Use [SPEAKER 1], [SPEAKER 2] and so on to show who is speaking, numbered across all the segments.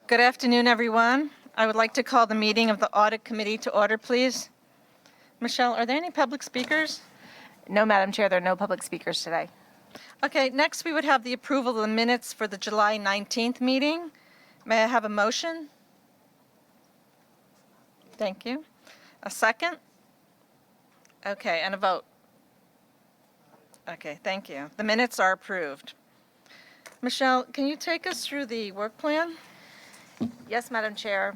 [SPEAKER 1] Good afternoon, everyone. I would like to call the meeting of the Audit Committee to order, please. Michelle, are there any public speakers?
[SPEAKER 2] No, Madam Chair, there are no public speakers today.
[SPEAKER 1] Okay, next we would have the approval of the minutes for the July 19th meeting. May I have a motion? Thank you. A second? Okay, and a vote. Okay, thank you. The minutes are approved. Michelle, can you take us through the work plan?
[SPEAKER 2] Yes, Madam Chair.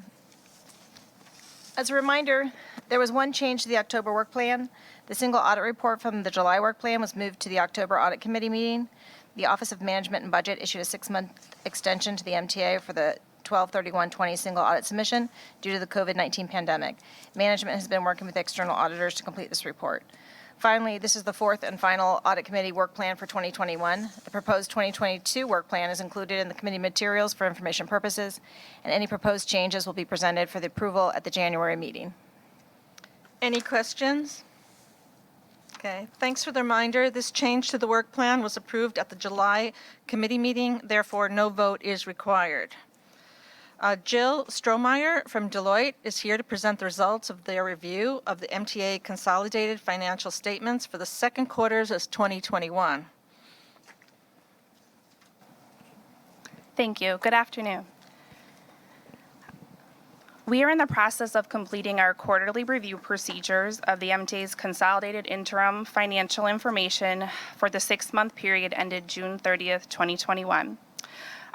[SPEAKER 2] As a reminder, there was one change to the October work plan. The single audit report from the July work plan was moved to the October Audit Committee meeting. The Office of Management and Budget issued a 6-month extension to the MTA for the 12/31/20 single audit submission due to the COVID-19 pandemic. Management has been working with external auditors to complete this report. Finally, this is the fourth and final Audit Committee work plan for 2021. The proposed 2022 work plan is included in the committee materials for information purposes, and any proposed changes will be presented for the approval at the January meeting.
[SPEAKER 1] Any questions? Okay, thanks for the reminder. This change to the work plan was approved at the July committee meeting, therefore no vote is required. Jill Strohmeyer from Deloitte is here to present the results of their review of the MTA consolidated financial statements for the second quarters of 2021.
[SPEAKER 3] Thank you. Good afternoon. We are in the process of completing our quarterly review procedures of the MTA's consolidated interim financial information for the 6-month period ended June 30th, 2021.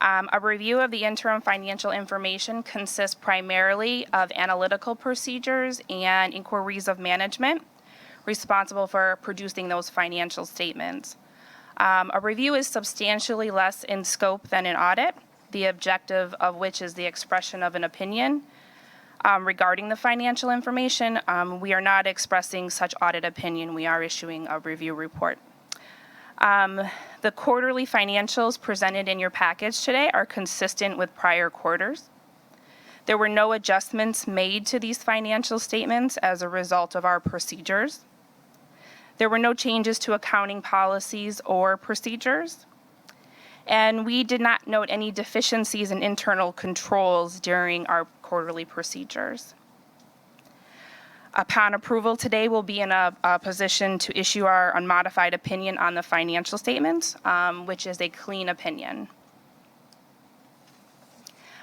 [SPEAKER 3] A review of the interim financial information consists primarily of analytical procedures and inquiries of management responsible for producing those financial statements. A review is substantially less in scope than an audit, the objective of which is the expression of an opinion. Regarding the financial information, we are not expressing such audit opinion. We are issuing a review report. The quarterly financials presented in your package today are consistent with prior quarters. There were no adjustments made to these financial statements as a result of our procedures. There were no changes to accounting policies or procedures. And we did not note any deficiencies in internal controls during our quarterly procedures. Upon approval today, we'll be in a position to issue our unmodified opinion on the financial statements, which is a clean opinion.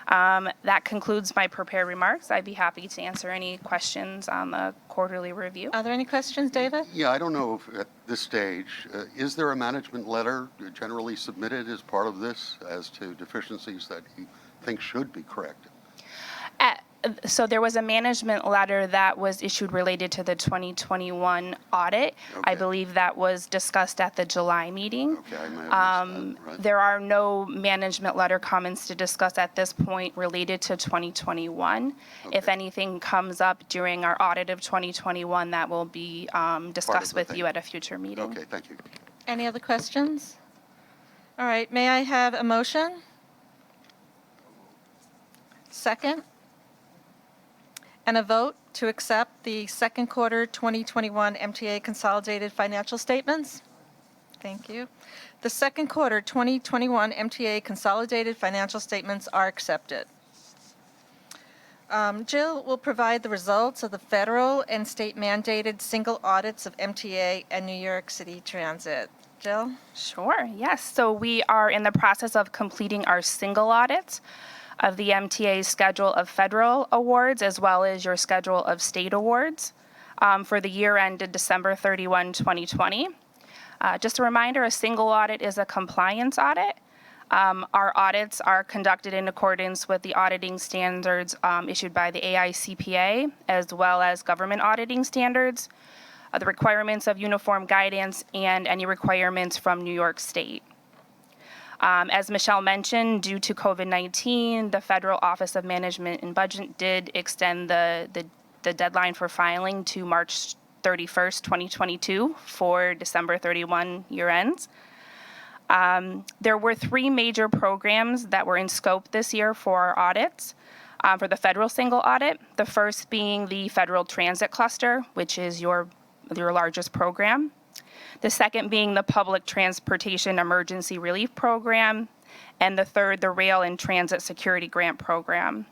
[SPEAKER 3] That concludes my prepared remarks. I'd be happy to answer any questions on the quarterly review.
[SPEAKER 1] Are there any questions, David?
[SPEAKER 4] Yeah, I don't know if at this stage, is there a management letter generally submitted as part of this as to deficiencies that you think should be corrected?
[SPEAKER 3] So there was a management letter that was issued related to the 2021 audit.
[SPEAKER 4] Okay.
[SPEAKER 3] I believe that was discussed at the July meeting.
[SPEAKER 4] Okay, I may have missed that, right.
[SPEAKER 3] There are no management letter comments to discuss at this point related to 2021.
[SPEAKER 4] Okay.
[SPEAKER 3] If anything comes up during our audit of 2021, that will be discussed with you at a future meeting.
[SPEAKER 4] Okay, thank you.
[SPEAKER 1] Any other questions? All right, may I have a motion? Second? And a vote to accept the second quarter 2021 MTA consolidated financial statements? Thank you. The second quarter 2021 MTA consolidated financial statements are accepted. Jill will provide the results of the federal and state mandated single audits of MTA and New York City Transit. Jill?
[SPEAKER 3] Sure, yes. So we are in the process of completing our single audits of the MTA's schedule of federal awards as well as your schedule of state awards for the year ended December 31, 2020. Just a reminder, a single audit is a compliance audit. Our audits are conducted in accordance with the auditing standards issued by the AICPA as well as government auditing standards, the requirements of uniform guidance, and any requirements from New York State. As Michelle mentioned, due to COVID-19, the Federal Office of Management and Budget did extend the deadline for filing to March 31st, 2022 for December 31 year ends. There were 3 major programs that were in scope this year for our audits for the federal single audit. The first being the Federal Transit Cluster, which is your largest program. The second being the Public Transportation Emergency Relief Program, and the third, the Rail and Transit Security Grant Program.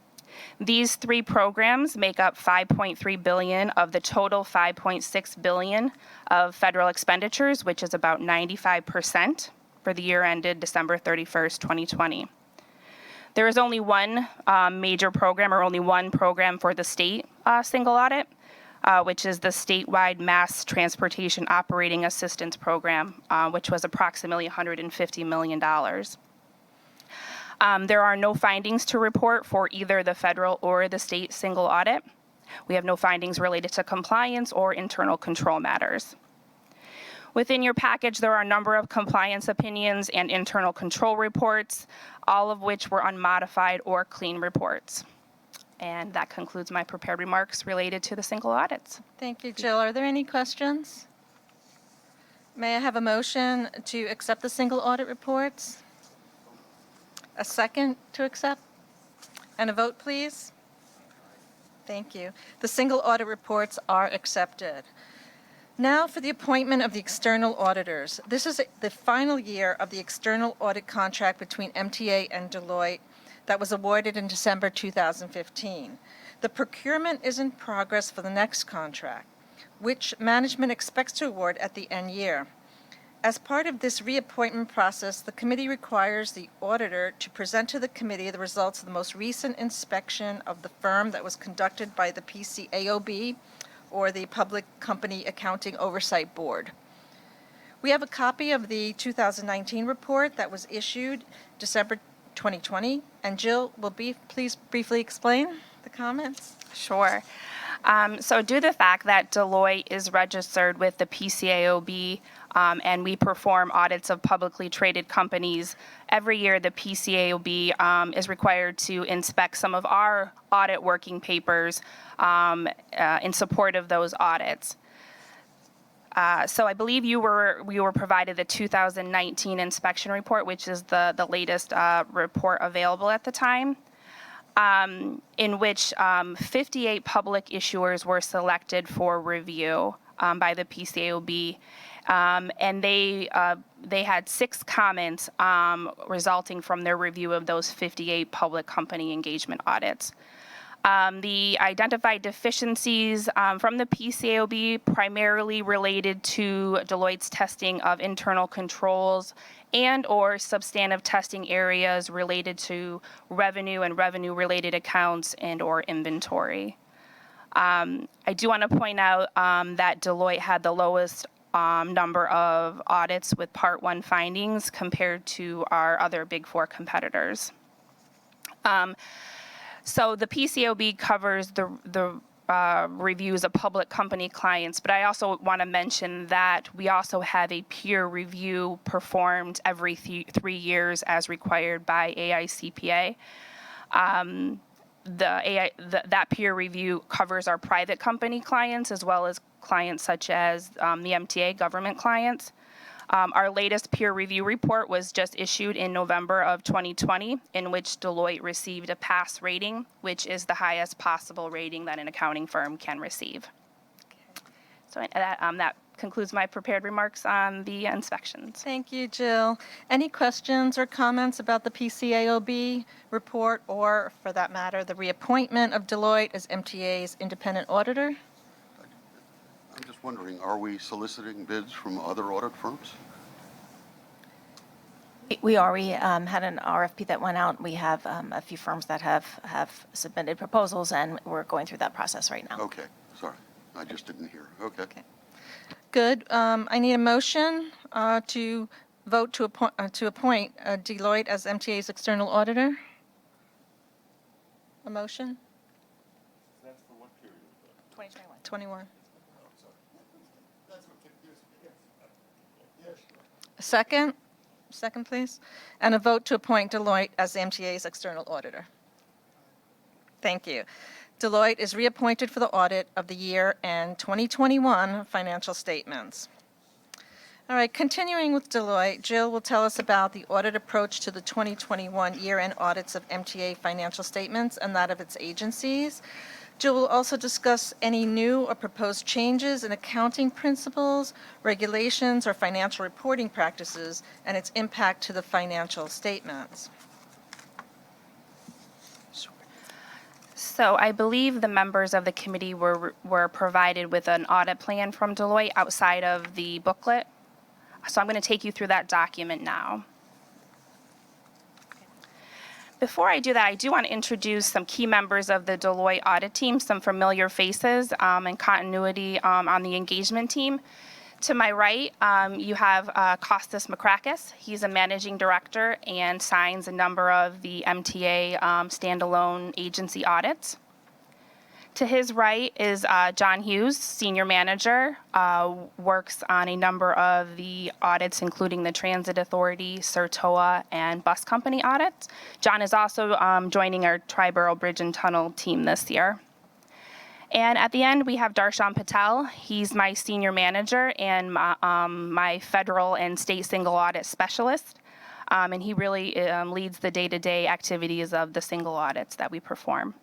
[SPEAKER 3] These three programs make up $5.3 billion of the total $5.6 billion of federal expenditures, which is about 95% for the year ended December 31st, 2020. There is only one major program, or only one program for the state single audit, which is the statewide Mass Transportation Operating Assistance Program, which was approximately $150 million. There are no findings to report for either the federal or the state single audit. We have no findings related to compliance or internal control matters. Within your package, there are a number of compliance opinions and internal control reports, all of which were unmodified or clean reports. And that concludes my prepared remarks related to the single audits.
[SPEAKER 1] Thank you, Jill. Are there any questions? May I have a motion to accept the single audit reports? A second to accept? And a vote, please? Thank you. The single audit reports are accepted. Now for the appointment of the external auditors. This is the final year of the external audit contract between MTA and Deloitte that was awarded in December 2015. The procurement is in progress for the next contract, which management expects to award at the end year. As part of this reappointment process, the committee requires the auditor to present to the committee the results of the most recent inspection of the firm that was conducted by the PCAOB, or the Public Company Accounting Oversight Board. We have a copy of the 2019 report that was issued December 2020, and Jill will please briefly explain the comments.
[SPEAKER 3] Sure. So due to the fact that Deloitte is registered with the PCAOB, and we perform audits of publicly traded companies, every year the PCAOB is required to inspect some of our audit working papers in support of those audits. So I believe we were provided the 2019 inspection report, which is the latest report available at the time, in which 58 public issuers were selected for review by the PCAOB. And they had 6 comments resulting from their review of those 58 public company engagement audits. The identified deficiencies from the PCAOB primarily related to Deloitte's testing of internal controls and or substantive testing areas related to revenue and revenue-related accounts and or inventory. I do want to point out that Deloitte had the lowest number of audits with Part 1 findings compared to our other Big Four competitors. So the PCAOB covers the reviews of public company clients, but I also want to mention that we also have a peer review performed every 3 years as required by AICPA. That peer review covers our private company clients as well as clients such as the MTA government clients. Our latest peer review report was just issued in November of 2020, in which Deloitte received a pass rating, which is the highest possible rating that an accounting firm can receive. So that concludes my prepared remarks on the inspections.
[SPEAKER 1] Thank you, Jill. Any questions or comments about the PCAOB report, or for that matter, the reappointment of Deloitte as MTA's independent auditor?
[SPEAKER 4] I'm just wondering, are we soliciting bids from other audit firms?
[SPEAKER 2] We already had an RFP that went out. We have a few firms that have submitted proposals, and we're going through that process right now.
[SPEAKER 4] Okay, sorry. I just didn't hear. Okay.
[SPEAKER 1] Good. I need a motion to vote to appoint Deloitte as MTA's external auditor. A motion?
[SPEAKER 5] That's for what period?
[SPEAKER 2] 2021.
[SPEAKER 1] 21.
[SPEAKER 5] That's what confused me. Yes.
[SPEAKER 1] A second? Second, please. And a vote to appoint Deloitte as MTA's external auditor. Thank you. Deloitte is reappointed for the audit of the year and 2021 financial statements. All right, continuing with Deloitte, Jill will tell us about the audit approach to the 2021 year-end audits of MTA financial statements and that of its agencies. Jill will also discuss any new or proposed changes in accounting principles, regulations, or financial reporting practices and its impact to the financial statements.
[SPEAKER 3] So I believe the members of the committee were provided with an audit plan from Deloitte outside of the booklet. So I'm going to take you through that document now. Before I do that, I do want to introduce some key members of the Deloitte audit team, some familiar faces and continuity on the engagement team. To my right, you have Kostas Makrakis. He's a managing director and signs a number of the MTA standalone agency audits. To his right is John Hughes, senior manager, works on a number of the audits, including the Transit Authority, CERTOA, and bus company audits. John is also joining our Triborough Bridge and Tunnel team this year. And at the end, we have Darshan Patel. He's my senior manager and my federal and state single audit specialist. And he really leads the day-to-day activities of the single audits that we perform.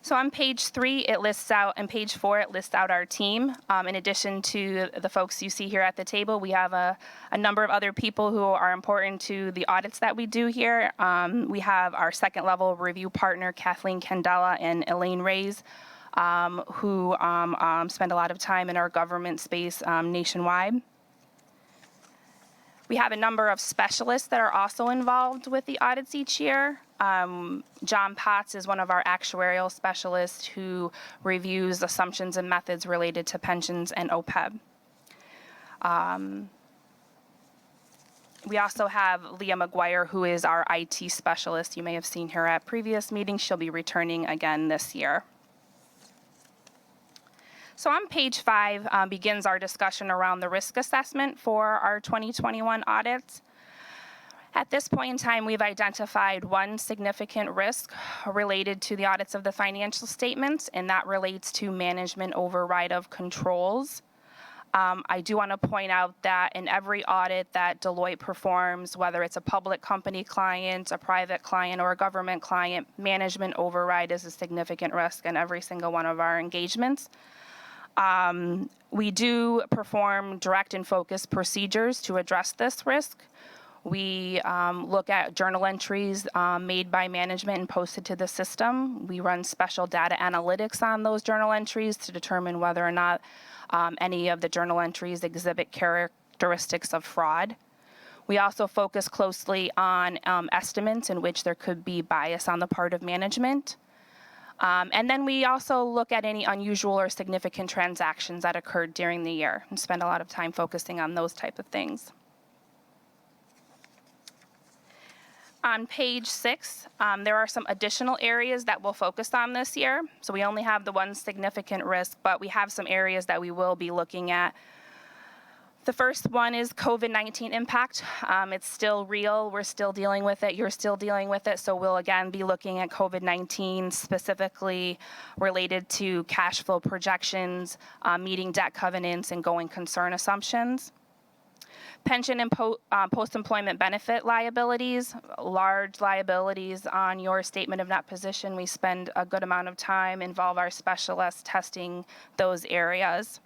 [SPEAKER 3] So on page 3, it lists out, and page 4, it lists out our team. In addition to the folks you see here at the table, we have a number of other people who are important to the audits that we do here. We have our second level review partner, Kathleen Candela and Elaine Reyes, who spend a lot of time in our government space nationwide. We have a number of specialists that are also involved with the audits each year. John Potts is one of our actuarial specialists who reviews assumptions and methods related to pensions and OPEB. We also have Leah McGuire, who is our IT specialist. You may have seen her at previous meetings. She'll be returning again this year. So on page 5 begins our discussion around the risk assessment for our 2021 audits. At this point in time, we've identified one significant risk related to the audits of the financial statements, and that relates to management override of controls. I do want to point out that in every audit that Deloitte performs, whether it's a public company client, a private client, or a government client, management override is a significant risk in every single one of our engagements. We do perform direct and focused procedures to address this risk. We look at journal entries made by management and posted to the system. We run special data analytics on those journal entries to determine whether or not any of the journal entries exhibit characteristics of fraud. We also focus closely on estimates in which there could be bias on the part of management. And then we also look at any unusual or significant transactions that occurred during the year and spend a lot of time focusing on those type of things. On page 6, there are some additional areas that we'll focus on this year. So we only have the one significant risk, but we have some areas that we will be looking at. The first one is COVID-19 impact. It's still real. We're still dealing with it. You're still dealing with it. So we'll again be looking at COVID-19 specifically related to cash flow projections, meeting debt covenants, and going concern assumptions. Pension and post-employment benefit liabilities, large liabilities on your statement of net position. We spend a good amount of time, involve our specialists testing those areas.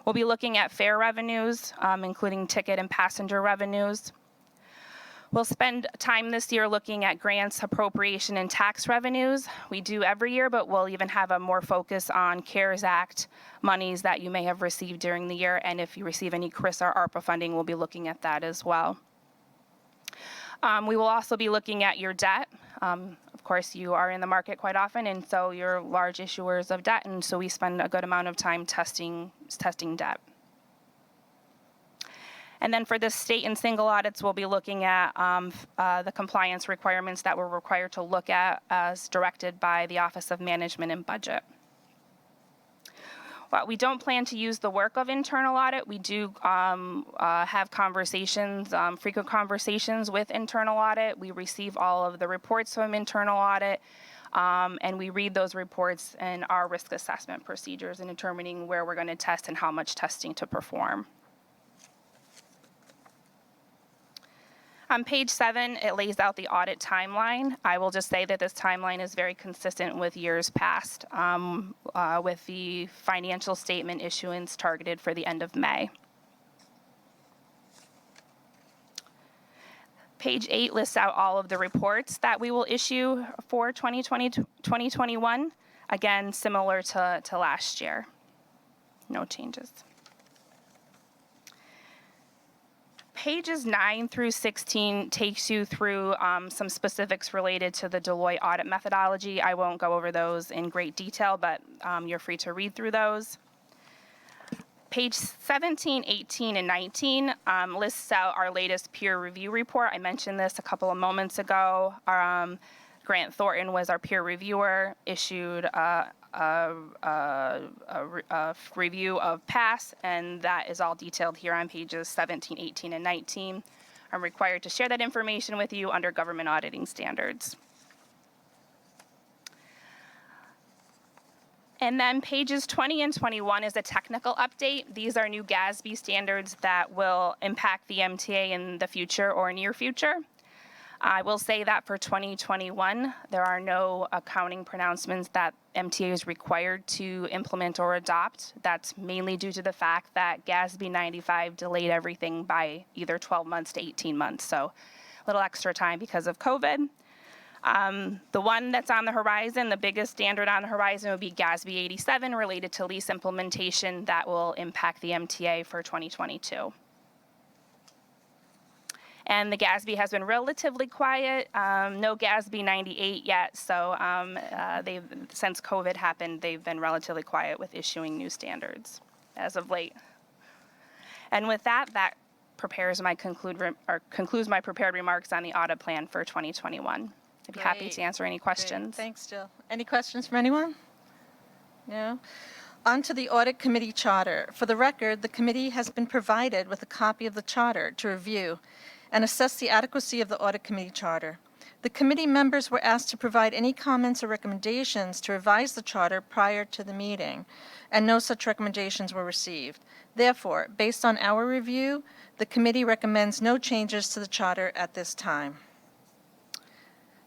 [SPEAKER 3] We'll be looking at fare revenues, including ticket and passenger revenues. We'll spend time this year looking at grants, appropriation, and tax revenues. We do every year, but we'll even have a more focus on CARES Act monies that you may have received during the year. And if you receive any CRIS or ARPA funding, we'll be looking at that as well. We will also be looking at your debt. Of course, you are in the market quite often, and so you're large issuers of debt, and so we spend a good amount of time testing debt. And then for the state and single audits, we'll be looking at the compliance requirements that we're required to look at as directed by the Office of Management and Budget. Well, we don't plan to use the work of internal audit. We do have conversations, frequent conversations with internal audit. We receive all of the reports from internal audit, and we read those reports in our risk assessment procedures in determining where we're going to test and how much testing to perform. On page 7, it lays out the audit timeline. I will just say that this timeline is very consistent with years past, with the financial statement issuance targeted for the end of May. Page 8 lists out all of the reports that we will issue for 2020-2021. Again, similar to last year. No changes. Pages 9 through 16 takes you through some specifics related to the Deloitte audit methodology. I won't go over those in great detail, but you're free to read through those. Page 17, 18, and 19 lists out our latest peer review report. I mentioned this a couple of moments ago. Grant Thornton was our peer reviewer, issued a review of PASS, and that is all detailed here on pages 17, 18, and 19. I'm required to share that information with you under government auditing standards. And then pages 20 and 21 is a technical update. These are new GASB standards that will impact the MTA in the future or near future. I will say that for 2021, there are no accounting pronouncements that MTA is required to implement or adopt. That's mainly due to the fact that GASB 95 delayed everything by either 12 months to 18 months, so a little extra time because of COVID. The one that's on the horizon, the biggest standard on the horizon, would be GASB 87 related to lease implementation that will impact the MTA for 2022. And the GASB has been relatively quiet. No GASB 98 yet, so since COVID happened, they've been relatively quiet with issuing new standards as of late. And with that, concludes my prepared remarks on the audit plan for 2021. I'd be happy
[SPEAKER 1] Great.
[SPEAKER 3] to answer any
[SPEAKER 1] Great.
[SPEAKER 3] questions.
[SPEAKER 1] Thanks, Jill. Any questions from anyone? No? On to the Audit Committee Charter. For the record, the committee has been provided with a copy of the charter to review and assess the adequacy of the Audit Committee Charter. The committee members were asked to provide any comments or recommendations to revise the charter prior to the meeting, and no such recommendations were received. Therefore, based on our review, the committee recommends no changes to the charter at this time.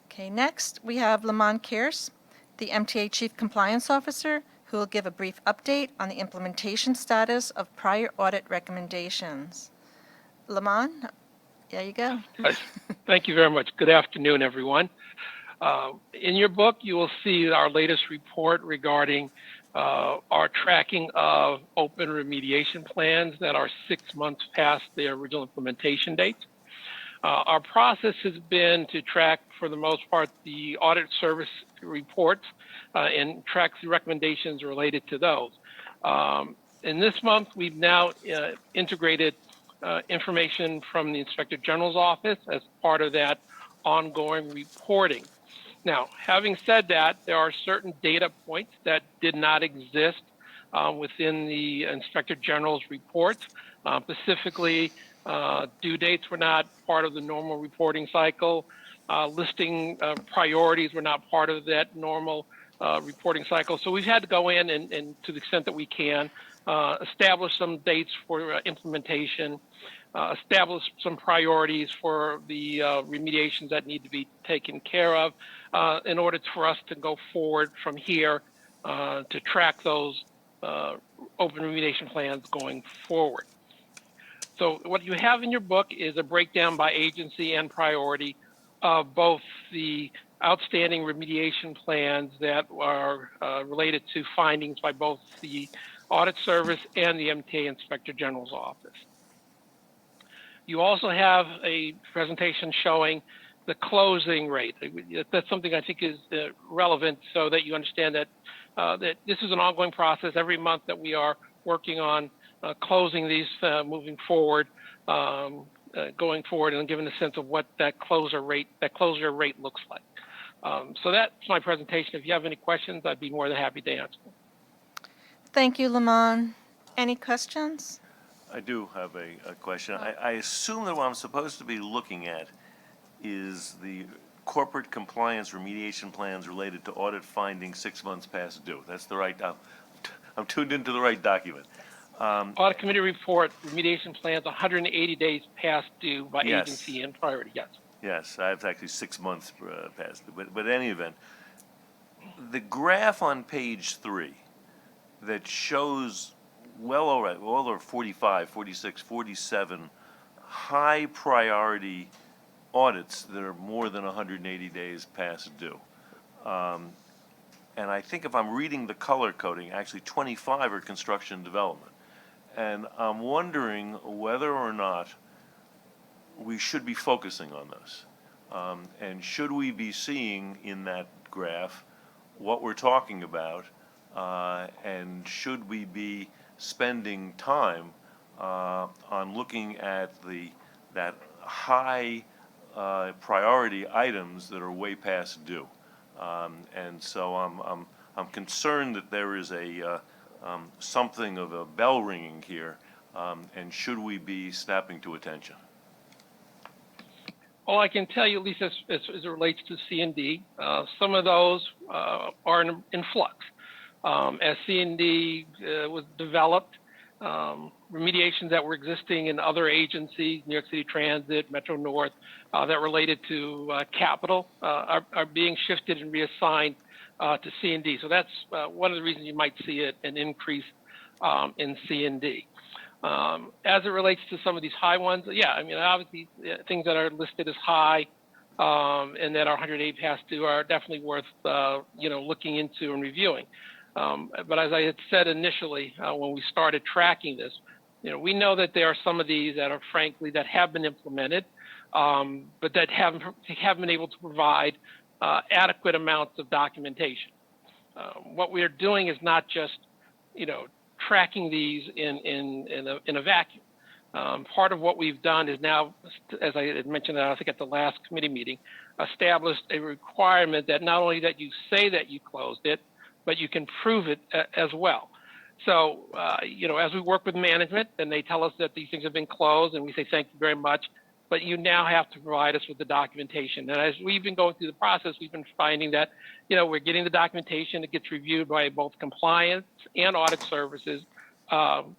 [SPEAKER 1] Okay, next we have Lamont Kearse, the MTA Chief Compliance Officer, who will give a brief update on the implementation status of prior audit recommendations. Lamont, there you go.
[SPEAKER 6] Thank you very much. Good afternoon, everyone. In your book, you will see our latest report regarding our tracking of open remediation plans that are 6 months past their original implementation dates. Our process has been to track, for the most part, the audit service reports and track the recommendations related to those. In this month, we've now integrated information from the Inspector General's office as part of that ongoing reporting. Now, having said that, there are certain data points that did not exist within the Inspector General's reports. Specifically, due dates were not part of the normal reporting cycle. Listing priorities were not part of that normal reporting cycle. So we've had to go in and to the extent that we can, establish some dates for implementation, establish some priorities for the remediations that need to be taken care of in order for us to go forward from here to track those open remediation plans going forward. So what you have in your book is a breakdown by agency and priority of both the outstanding remediation plans that are related to findings by both the Audit Service and the MTA Inspector General's office. You also have a presentation showing the closing rate. That's something I think is relevant so that you understand that, that this is an ongoing process every month that we are working on closing these moving forward, going forward, and giving a sense of what that closure rate looks like. So that's my presentation. If you have any questions, I'd be more than happy to answer them.
[SPEAKER 1] Thank you, Lamont. Any questions?
[SPEAKER 5] I do have a question. I assume that what I'm supposed to be looking at is the corporate compliance remediation plans related to audit findings 6 months past due. That's the right, I'm tuned into the right document.
[SPEAKER 6] Audit committee report, remediation plans, 180 days past due by
[SPEAKER 5] Yes.
[SPEAKER 6] agency and priority, yes.
[SPEAKER 5] Yes, I have actually 6 months past it, but in any event, the graph on page 3 that shows well over 45, 46, 47 high priority audits that are more than 180 days past due. And I think if I'm reading the color coding, actually 25 are construction development. And I'm wondering whether or not we should be focusing on this. And should we be seeing in that graph what we're talking about? And should we be spending time on looking at that high priority items that are way past due? And so I'm concerned that there is something of a bell ringing here, and should we be snapping to attention?
[SPEAKER 6] All I can tell you, at least as it relates to C&D, some of those are in flux. As C&D was developed, remediations that were existing in other agencies, New York City Transit, Metro North, that related to capital are being shifted and reassigned to C&D. So that's one of the reasons you might see an increase in C&D. As it relates to some of these high ones, yeah, I mean, obviously things that are listed as high and that are 180 past due are definitely worth, looking into and reviewing. But as I had said initially, when we started tracking this, we know that there are some of these that are frankly that have been implemented, but that haven't been able to provide adequate amounts of documentation. What we are doing is not just, tracking these in a vacuum. Part of what we've done is now, as I had mentioned, I think at the last committee meeting, established a requirement that not only that you say that you closed it, but you can prove it as well. So, as we work with management and they tell us that these things have been closed and we say, thank you very much, but you now have to provide us with the documentation. And as we've been going through the process, we've been finding that, we're getting the documentation. It gets reviewed by both compliance and audit services in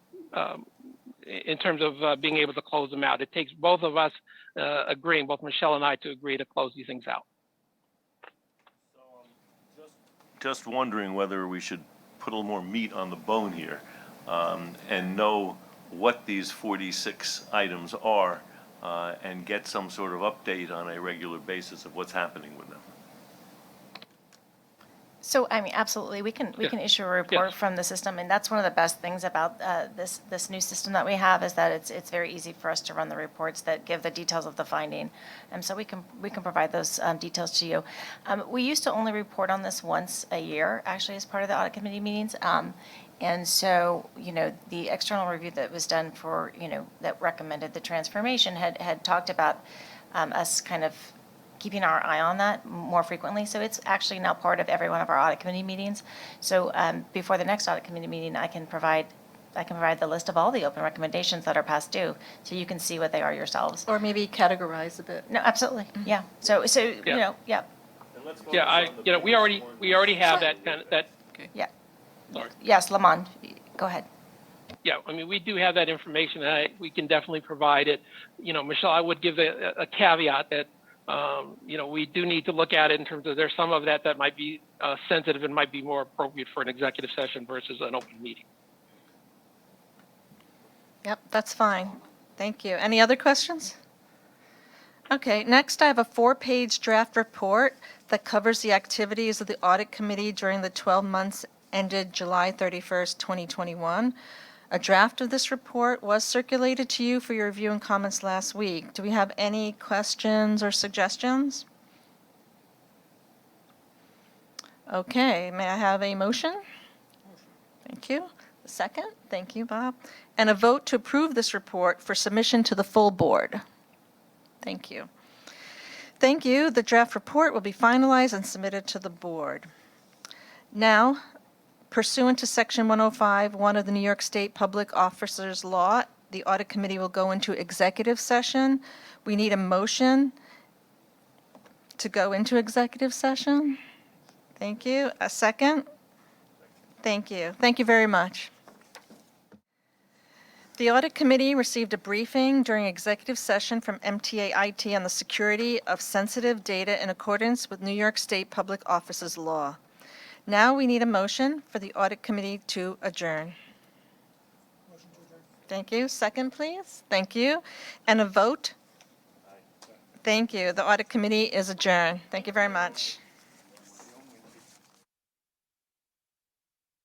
[SPEAKER 6] terms of being able to close them out. It takes both of us agreeing, both Michelle and I, to agree to close these things out.
[SPEAKER 5] Just wondering whether we should put a little more meat on the bone here and know what these 46 items are and get some sort of update on a regular basis of what's happening with them.
[SPEAKER 2] So, I mean, absolutely, we can issue a report
[SPEAKER 6] Yes.
[SPEAKER 2] from the system, and that's one of the best things about this new system that we have is that it's very easy for us to run the reports that give the details of the finding, and so we can provide those details to you. We used to only report on this once a year, actually, as part of the audit committee meetings, and so the external review that was done for that recommended the transformation had talked about us kind of keeping our eye on that more frequently. So it's actually now part of every one of our audit committee meetings. So before the next audit committee meeting, I can provide the list of all the open recommendations that are past due, so you can see what they are yourselves.
[SPEAKER 1] Or maybe categorize a bit.
[SPEAKER 2] No, absolutely, yeah. So
[SPEAKER 6] Yeah.
[SPEAKER 2] yeah,
[SPEAKER 6] Yeah, we already have that.
[SPEAKER 2] yeah.
[SPEAKER 6] Sorry.
[SPEAKER 2] Yes, Lamont, go ahead.
[SPEAKER 6] Yeah, I mean, we do have that information, and we can definitely provide it. Michelle, I would give a caveat that, we do need to look at it in terms of there's some of that might be sensitive and might be more appropriate for an executive session versus an open meeting.
[SPEAKER 1] Yep, that's fine. Thank you. Any other questions? Okay, next I have a 4-page draft report that covers the activities of the audit committee during the 12 months ended July 31st, 2021. A draft of this report was circulated to you for your review and comments last week. Do we have any questions or suggestions? Okay, may I have a motion? Thank you. A second? Thank you, Bob. And a vote to approve this report for submission to the full board. Thank you. Thank you. The draft report will be finalized and submitted to the board. Now, pursuant to Section 105(1) of the New York State Public Officers Law, the Audit Committee will go into executive session. We need a motion to go into executive session. Thank you. A second? Thank you. Thank you very much. The Audit Committee received a briefing during executive session from MTA IT on the security of sensitive data in accordance with New York State Public Offices Law. Now we need a motion for the Audit Committee to adjourn. Thank you. Second, please. Thank you. And a vote? Thank you. The Audit Committee is adjourned. Thank you very much.